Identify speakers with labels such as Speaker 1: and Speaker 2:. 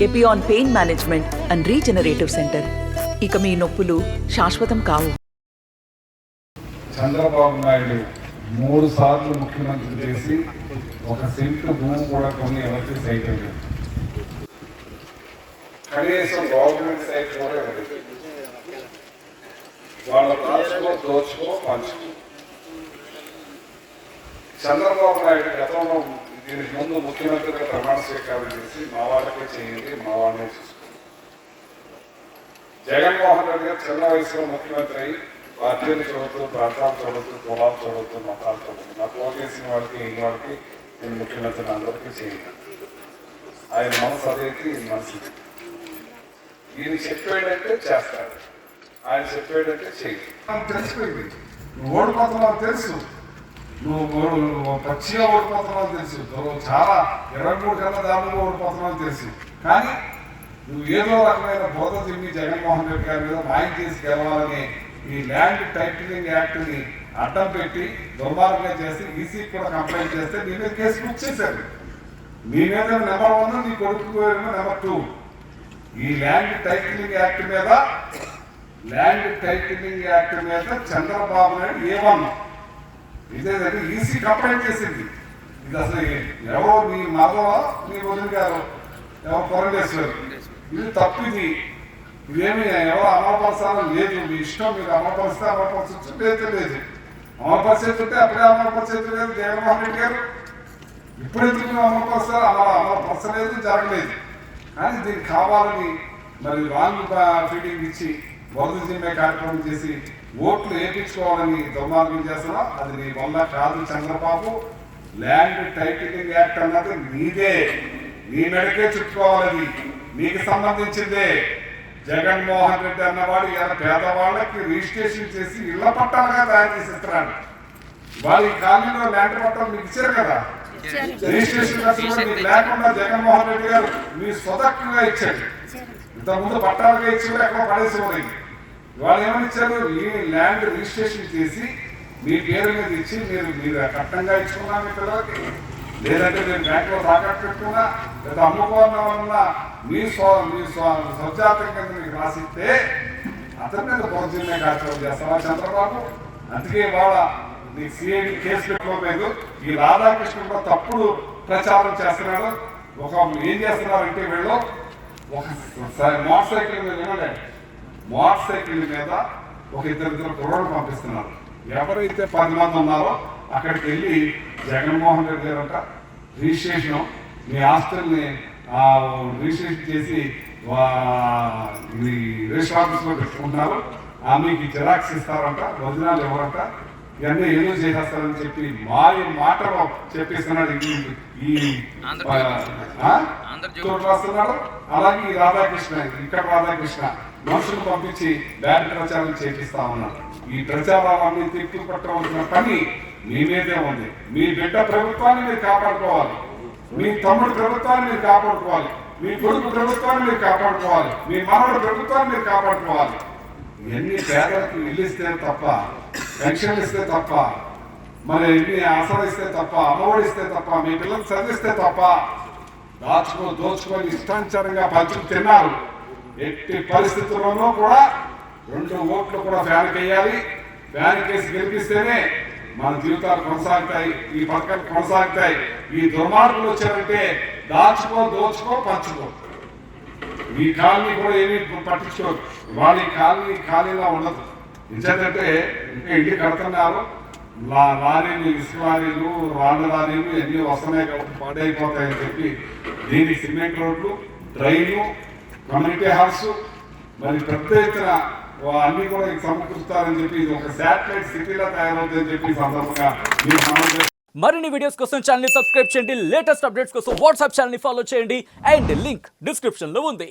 Speaker 1: Epione pain management and regenerative centre. ఇక మీ నొప్పులు శాశ్వతం కావు.
Speaker 2: చంద్రబాబు నాయుడు 3 సార్లు ముఖ్యమంత్రి చేసి ఒక సెంటు భూమి కూడా కొన్ని ఎవరికి సైట్ లేదు. కనీసం గవర్నమెంట్ సైట్ కూడా ఇవ్వలేదు. వాళ్ళ దోచుకో పంచుకో. చంద్రబాబు నాయుడు గతంలో దీనికి ముందు ముఖ్యమంత్రిగా ప్రమాణ స్వీకారం చేసి మా వాళ్ళకే చేయండి, మా వాళ్ళనే చూసుకోండి. జగన్మోహన్ రెడ్డి గారు చిన్న వయసులో ముఖ్యమంత్రి అయ్యి పార్టీలు చూడొద్దు, ప్రాంతాలు చూడొద్దు, కులాలు చూడొద్దు, మతాలు చూడొద్దు, నాకు ఓటేసిన వాళ్ళకి ఈ వాళ్ళకి నేను ముఖ్యమంత్రిని అందరికీ చేయండి. ఆయన మనసు అదేంటి, ఈ మనసు ఈయన చెప్పాడంటే చేస్తాడు, ఆయన చెప్పాడంటే చేయి. తెలిసిపోయింది. నువ్వు ఓడిపోతున్నావు తెలుసు, నువ్వు పచ్చిగా ఓడిపోతున్నావు తెలుసు, నువ్వు చాలా 23 కన్నా దారుణంగా ఓడిపోతున్నావు తెలుసు. కానీ నువ్వు ఏదో రకమైన బోధ తిరిగి జగన్మోహన్ రెడ్డి గారి మీద మాయం చేసి గెలవాలని ఈ ల్యాండ్ టైటిలింగ్ యాక్ట్ని అడ్డం పెట్టి దుర్మార్గంగా చేసి ఈసీకి కూడా కంప్లైంట్ చేస్తే నీ మీద కేసు బుక్ చేశారు. నీ మీద నెంబర్ 1, నీ కొడుకు నెంబర్ 2. ఈ ల్యాండ్ టైటిలింగ్ యాక్ట్ మీద చంద్రబాబు నాయుడు A1 ఇదేదంటే ఈసీ కంప్లైంట్ చేసింది. ఇది అసలు ఎవరో నీ మాధవ, నీ వదిన గారు, ఎవరు పొరండేశ్వరు, ఇది తప్పు. ఇదేమి ఎవరు అమలుపరచాలని లేదు. మీ ఇష్టం, మీరు అమలుపరిస్తే అమలుపరచచ్చు, లేదు. అమలుపరిచేస్తుంటే అప్పుడే అమలుపరిచేది లేదు జగన్మోహన్ రెడ్డి గారు. ఇప్పుడెందుకు అమలుపరుస్తారు? అమలుపరచలేదు, జరగలేదు. కానీ దీనికి కావాలని మరి రాంగ్ ఫీడింగ్ ఇచ్చి వరద జిమ్మే కార్యక్రమం చేసి ఓట్లు వేయించుకోవాలని దుర్మార్గం చేస్తున్నా. అది నీ వల్ల కాదు చంద్రబాబు. ల్యాండ్ టైటిలింగ్ యాక్ట్ అన్నది నీదే, నీ మెడకే చుట్టుకోవాలని, నీకు సంబంధించిందే. జగన్మోహన్ రెడ్డి అన్నవాడు ఇలా పేదవాళ్ళకి రిజిస్ట్రేషన్ చేసి ఇళ్ల పట్టాలుగా తయారు చేసి ఇస్తున్నాడు. వాళ్ళు ఈ కాలనీలో ల్యాండ్ పట్టాలు మీకు ఇచ్చారు కదా, రిజిస్ట్రేషన్ మీకు లేకుండా జగన్మోహన్ రెడ్డి గారు మీ స్వతక్కుగా ఇచ్చాడు. ఇంతకుముందు పట్టాలుగా ఇచ్చి కూడా ఎక్కడ పడేసేవాళ్ళు. వాళ్ళు ఏమని ఇచ్చారు? ఈ ల్యాండ్ రిజిస్ట్రేషన్ చేసి మీ పేరు మీద ఇచ్చి మీరు కట్టంగా ఇచ్చుకున్నా మీ పిల్లలకి, లేదంటే మీరు బ్యాంకులో తాకట్టు పెట్టుకున్నా, లేదా అమ్ముకోవడం వల్ల మీ స్వజాతం కింద మీకు రాసిస్తే అతని మీద పొరజిన్నే కార్యక్రమం చేస్తావా చంద్రబాబు? అందుకే వాళ్ళ నీకు సిఐడి కేసు పెట్టుకోలేదు. ఈ రాధాకృష్ణ కూడా తప్పుడు ప్రచారం చేస్తున్నాడు. ఏం చేస్తున్నారంటే వీళ్ళు ఒక మోటార్ సైకిల్ మీద ఒక ఇద్దరు కుర్రోళ్ళు పంపిస్తున్నారు. ఎవరైతే 10 మంది ఉన్నారో అక్కడికి వెళ్ళి జగన్మోహన్ రెడ్డి గారు అంట రిజిస్ట్రేషన్, మీ ఆస్తుల్ని రిజిస్ట్రేషన్ చేసి రిజిస్టర్ ఆఫీస్లో పెట్టుకుంటున్నారు, మీకు జిరాక్స్ ఇస్తారంట, వదినాలు ఎవరంట, ఇవన్నీ ఏదో చేసేస్తారని చెప్పి మాటలో చెప్పేస్తున్నాడు. రాస్తున్నాడు. అలాగే ఈ రాధాకృష్ణ, ఇక్కడ రాధాకృష్ణ మనుషులు పంపించి బ్యాడ్ ప్రచారం చేపిస్తా ఉన్నారు. ఈ ప్రచారాలన్నీ తిప్పి పట్టవలసిన పని మీ మీదే ఉంది. మీ బిడ్డ ప్రభుత్వాన్ని మీరు కాపాడుకోవాలి, మీ తమ్ముడు ప్రభుత్వాన్ని మీరు కాపాడుకోవాలి, మీ కొడుకు ప్రభుత్వాన్ని మీరు కాపాడుకోవాలి, మీ మనవడు ప్రభుత్వాన్ని మీరు కాపాడుకోవాలి. ఇవన్నీ పేదలకు ఇల్లు ఇస్తే తప్ప, పెన్షన్ ఇస్తే తప్ప, మరి ఎన్ని ఆసరిస్తే తప్ప, అమ్మఒడి ఇస్తే తప్ప, మీ పిల్లలు చదివిస్తే తప్ప దోచుకొని ఇష్టానుసారంగా పంచుకు తిన్నారు. ఎట్టి పరిస్థితుల్లోనూ కూడా 2 ఓట్లు కూడా ఫ్యాన్కి వేయాలి. ఫ్యాన్ కేసి గెలిపిస్తేనే మన జీవితాలు కొనసాగుతాయి, ఈ పథకాలు కొనసాగుతాయి. ఈ దుర్మార్గులు వచ్చారంటే దోచుకో పంచుకో. ఈ కాలనీ కూడా ఏమీ పట్టించుకోరు. వాళ్ళ ఈ ఖాళీలా ఉండదు. ఎందుకంటే ఇంకా ఇల్లు కడుతున్నారు, లారీలు, ఇసుక లారీలు, రాళ్ళ లారీలు ఎన్ని వస్తున్నాయి కాబట్టి పాడైపోతాయని చెప్పి దీనికి సిమెంట్ రోడ్లు, డ్రైన్లు, కమ్యూనిటీ హాల్స్, మరి పెద్ద ఎత్తున అన్ని కూడా సమకూరుస్తారని చెప్పి ఇది ఒక శాటిలైట్ సిటీలా తయారవుతుందని చెప్పి సందర్భంగా
Speaker 3: మరిన్ని వీడియోస్ కోసం ఛానల్ ని సబ్స్క్రైబ్ చేయండి. లేటెస్ట్ అప్డేట్స్ కోసం వాట్సాప్ ఛానల్ ని ఫాలో చేయండి. అండ్ లింక్ డిస్క్రిప్షన్ లో ఉంది.